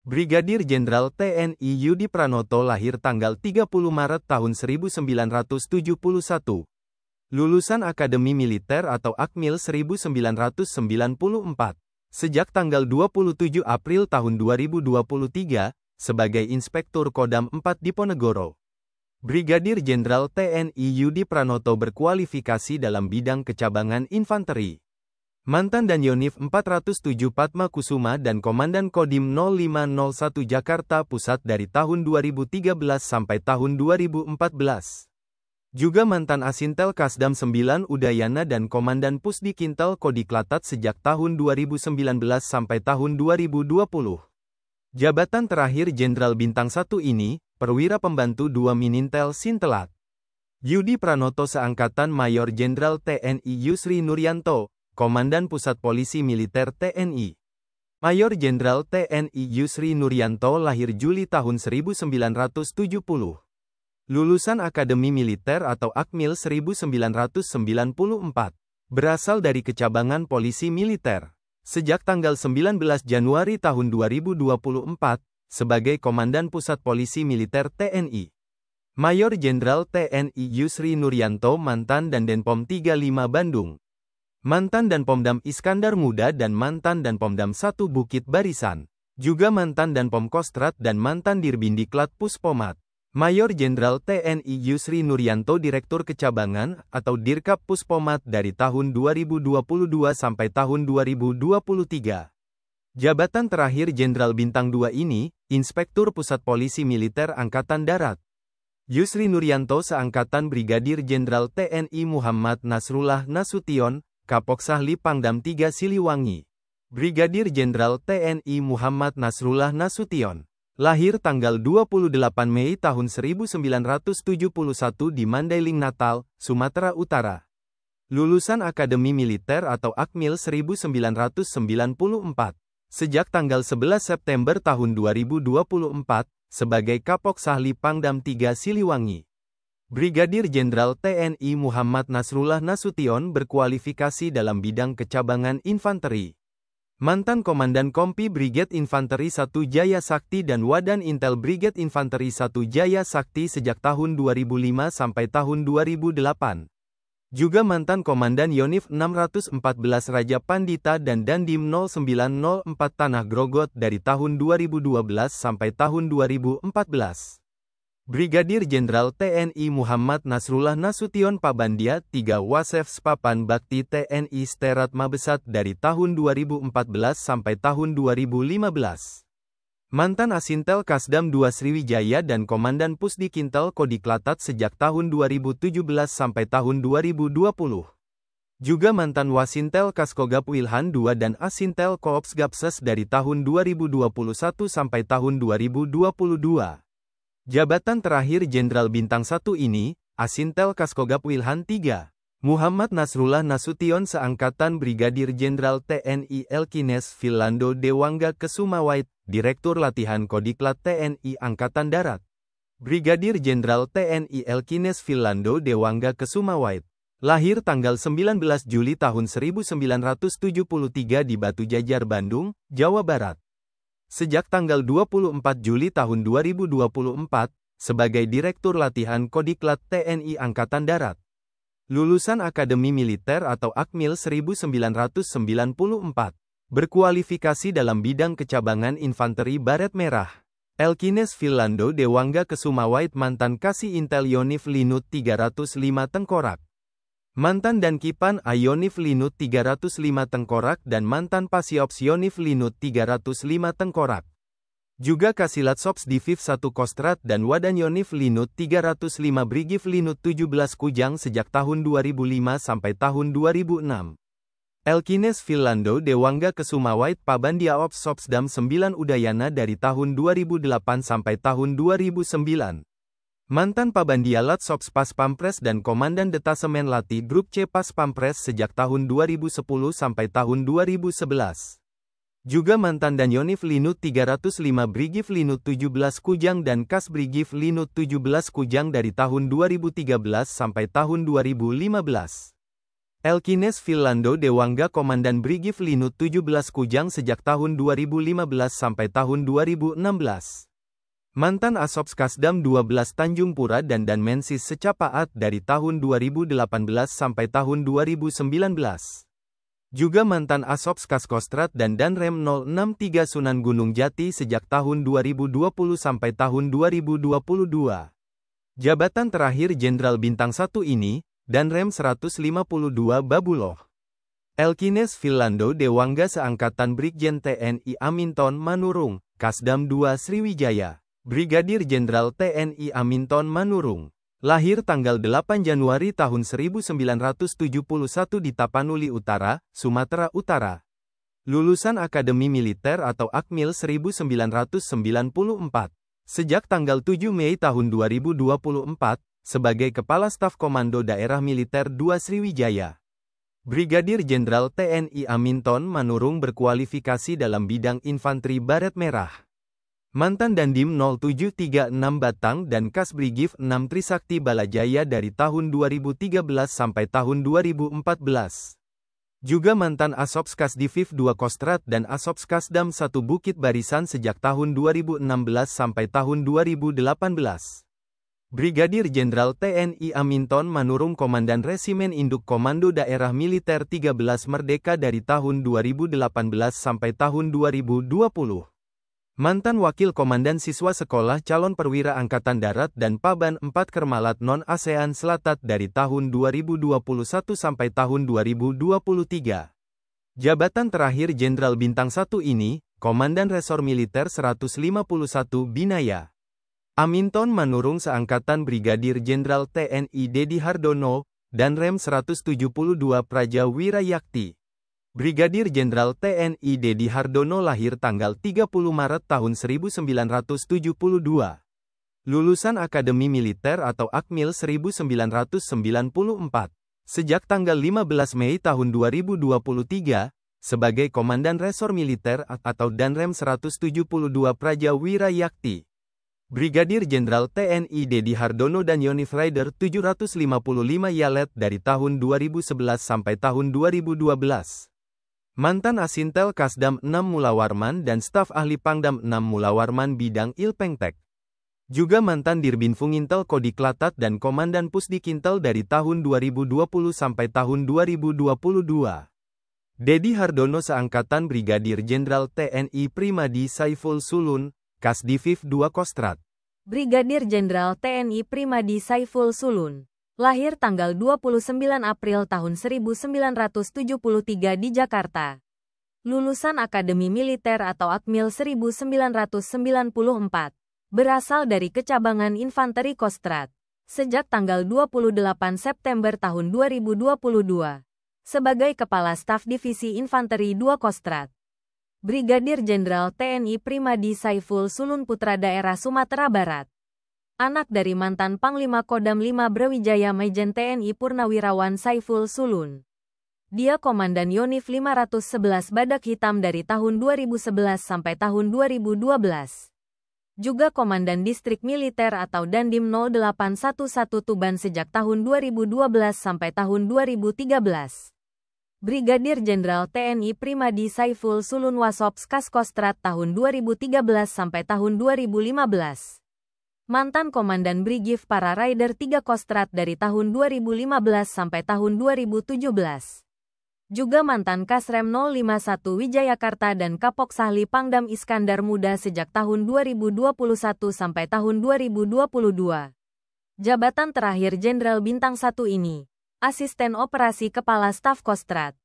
Brigadir Jenderal TNI Yudi Pranoto lahir tanggal 30 Maret tahun 1971. Lulusan Akademi Militer atau Akmil 1994. Sejak tanggal 27 April tahun 2023, sebagai Inspektur Kodam 4 Diponegoro. Brigadir Jenderal TNI Yudi Pranoto berkualifikasi dalam bidang kecabangan infanteri. Mantan Danyonif 407 Padma Kusuma dan Komandan Kodim 0501 Jakarta Pusat dari tahun 2013 sampai tahun 2014. Juga mantan Asintel Kasdam 9 Udayana dan Komandan Pusdikintel Kodiklatat sejak tahun 2019 sampai tahun 2020. Jabatan terakhir Jenderal Bintang 1 ini, perwira pembantu 2 Minintel Sintelat. Yudi Pranoto seangkatan Mayor Jenderal TNI Yusri Nuryanto, Komandan Pusat Polisi Militer TNI. Mayor Jenderal TNI Yusri Nuryanto lahir Juli tahun 1970. Lulusan Akademi Militer atau Akmil 1994. Berasal dari kecabangan Polisi Militer. Sejak tanggal 19 Januari tahun 2024, sebagai Komandan Pusat Polisi Militer TNI. Mayor Jenderal TNI Yusri Nuryanto mantan dan Denpom 35 Bandung. Mantan dan Pomdam Iskandar Muda dan mantan dan Pomdam 1 Bukit Barisan. Juga mantan dan Pom Kostrat dan mantan Dirbindiklat Puspomat. Mayor Jenderal TNI Yusri Nuryanto Direktur Kecabangan atau Dirkap Puspomat dari tahun 2022 sampai tahun 2023. Jabatan terakhir Jenderal Bintang 2 ini, Inspektur Pusat Polisi Militer Angkatan Darat. Yusri Nuryanto seangkatan Brigadir Jenderal TNI Muhammad Nasrullah Nasution, Kapok Sahli Pangdam 3 Siliwangi. Brigadir Jenderal TNI Muhammad Nasrullah Nasution. Lahir tanggal 28 Mei tahun 1971 di Mandailing Natal, Sumatera Utara. Lulusan Akademi Militer atau Akmil 1994. Sejak tanggal 11 September tahun 2024, sebagai Kapok Sahli Pangdam 3 Siliwangi. Brigadir Jenderal TNI Muhammad Nasrullah Nasution berkualifikasi dalam bidang kecabangan infanteri. Mantan Komandan Kompi Brigade Infanteri 1 Jaya Sakti dan Wadan Intel Brigade Infanteri 1 Jaya Sakti sejak tahun 2005 sampai tahun 2008. Juga mantan Komandan Yonif 614 Raja Pandita dan Dandim 0904 Tanah Grogot dari tahun 2012 sampai tahun 2014. Brigadir Jenderal TNI Muhammad Nasrullah Nasution Pabandia 3 Wasef Spapan Bakti TNI Sterat Mabesat dari tahun 2014 sampai tahun 2015. Mantan Asintel Kasdam 2 Sriwijaya dan Komandan Pusdikintel Kodiklatat sejak tahun 2017 sampai tahun 2020. Juga mantan Wasintel Kaskogap Wilhan 2 dan Asintel Koops Gapses dari tahun 2021 sampai tahun 2022. Jabatan terakhir Jenderal Bintang 1 ini, Asintel Kaskogap Wilhan 3. Muhammad Nasrullah Nasution seangkatan Brigadir Jenderal TNI Elkines Philando Dewangga Kesumawait, Direktur Latihan Kodiklat TNI Angkatan Darat. Brigadir Jenderal TNI Elkines Philando Dewangga Kesumawait. Lahir tanggal 19 Juli tahun 1973 di Batu Jajar, Bandung, Jawa Barat. Sejak tanggal 24 Juli tahun 2024, sebagai Direktur Latihan Kodiklat TNI Angkatan Darat. Lulusan Akademi Militer atau Akmil 1994. Berkualifikasi dalam bidang kecabangan infanteri Baret Merah. Elkines Philando Dewangga Kesumawait mantan Kasih Intel Yonif Linut 305 Tengkorak. Mantan dan Kipan Ayonif Linut 305 Tengkorak dan mantan Pasiops Yonif Linut 305 Tengkorak. Juga Kasilat Sops Diviv 1 Kostrat dan Wadan Yonif Linut 305 Brigif Linut 17 Kujang sejak tahun 2005 sampai tahun 2006. Elkines Philando Dewangga Kesumawait Pabandia Ops Sopsdam 9 Udayana dari tahun 2008 sampai tahun 2009. Mantan Pabandialat Sops Pas Pampres dan Komandan Detasemen Lati Grup C Pas Pampres sejak tahun 2010 sampai tahun 2011. Juga mantan Danyonif Linut 305 Brigif Linut 17 Kujang dan Kas Brigif Linut 17 Kujang dari tahun 2013 sampai tahun 2015. Elkines Philando Dewangga Komandan Brigif Linut 17 Kujang sejak tahun 2015 sampai tahun 2016. Mantan Asops Kasdam 12 Tanjung Pura dan Danmensis Secapaat dari tahun 2018 sampai tahun 2019. Juga mantan Asops Kaskostrat dan Danrem 063 Sunan Gunung Jati sejak tahun 2020 sampai tahun 2022. Jabatan terakhir Jenderal Bintang 1 ini, Danrem 152 Babuloh. Elkines Philando Dewangga seangkatan Brigjen TNI Aminton Manurung, Kasdam 2 Sriwijaya. Brigadir Jenderal TNI Aminton Manurung. Lahir tanggal 8 Januari tahun 1971 di Tapanuli Utara, Sumatera Utara. Lulusan Akademi Militer atau Akmil 1994. Sejak tanggal 7 Mei tahun 2024, sebagai Kepala Staf Komando Daerah Militer 2 Sriwijaya. Brigadir Jenderal TNI Aminton Manurung berkualifikasi dalam bidang infanteri baret merah. Mantan Dandim 0736 Batang dan Kasbrigif 6 Trisakti Balajaya dari tahun 2013 sampai tahun 2014. Juga mantan Asops Kasdivif 2 Kostrat dan Asops Kasdam 1 Bukit Barisan sejak tahun 2016 sampai tahun 2018. Brigadir Jenderal TNI Aminton Manurung Komandan Resimen Induk Komando Daerah Militer 13 Merdeka dari tahun 2018 sampai tahun 2020. Mantan Wakil Komandan Siswa Sekolah Calon Perwira Angkatan Darat dan Paban 4 Kermalat Non-ASEAN Selatat dari tahun 2021 sampai tahun 2023. Jabatan terakhir Jenderal Bintang 1 ini, Komandan Resor Militer 151 Binaya. Aminton Manurung seangkatan Brigadir Jenderal TNI Dedi Hardono, Danrem 172 Praja Wirayakti. Brigadir Jenderal TNI Dedi Hardono lahir tanggal 30 Maret tahun 1972. Lulusan Akademi Militer atau Akmil 1994. Sejak tanggal 15 Mei tahun 2023, sebagai Komandan Resor Militer atau Danrem 172 Praja Wirayakti. Brigadir Jenderal TNI Dedi Hardono dan Yonif Rider 755 Yalet dari tahun 2011 sampai tahun 2012. Mantan Asintel Kasdam 6 Mulawarman dan Staf Ahli Pangdam 6 Mulawarman Bidang Ilpengtek. Juga mantan Dirbinfung Intel Kodiklatat dan Komandan Pusdikintel dari tahun 2020 sampai tahun 2022. Dedi Hardono seangkatan Brigadir Jenderal TNI Primadi Saiful Sulun, Kasdivif 2 Kostrat. Brigadir Jenderal TNI Primadi Saiful Sulun. Lahir tanggal 29 April tahun 1973 di Jakarta. Lulusan Akademi Militer atau Akmil 1994. Berasal dari Kecabangan Infanteri Kostrat. Sejak tanggal 28 September tahun 2022. Sebagai Kepala Staf Divisi Infanteri 2 Kostrat. Brigadir Jenderal TNI Primadi Saiful Sulun Putra Daerah Sumatera Barat. Anak dari mantan Panglima Kodam 5 Brawijaya Majen TNI Purnawirawan Saiful Sulun. Dia Komandan Yonif 511 Badak Hitam dari tahun 2011 sampai tahun 2012. Juga Komandan Distrik Militer atau Dandim 0811 Tuban sejak tahun 2012 sampai tahun 2013. Brigadir Jenderal TNI Primadi Saiful Sulun Wasops Kaskostrat tahun 2013 sampai tahun 2015. Mantan Komandan Brigif Para Rider 3 Kostrat dari tahun 2015 sampai tahun 2017. Juga mantan Kasrem 051 Wijayakarta dan Kapok Sahli Pangdam Iskandar Muda sejak tahun 2021 sampai tahun 2022. Jabatan terakhir Jenderal Bintang 1 ini, Asisten Operasi Kepala Staf Kostrat.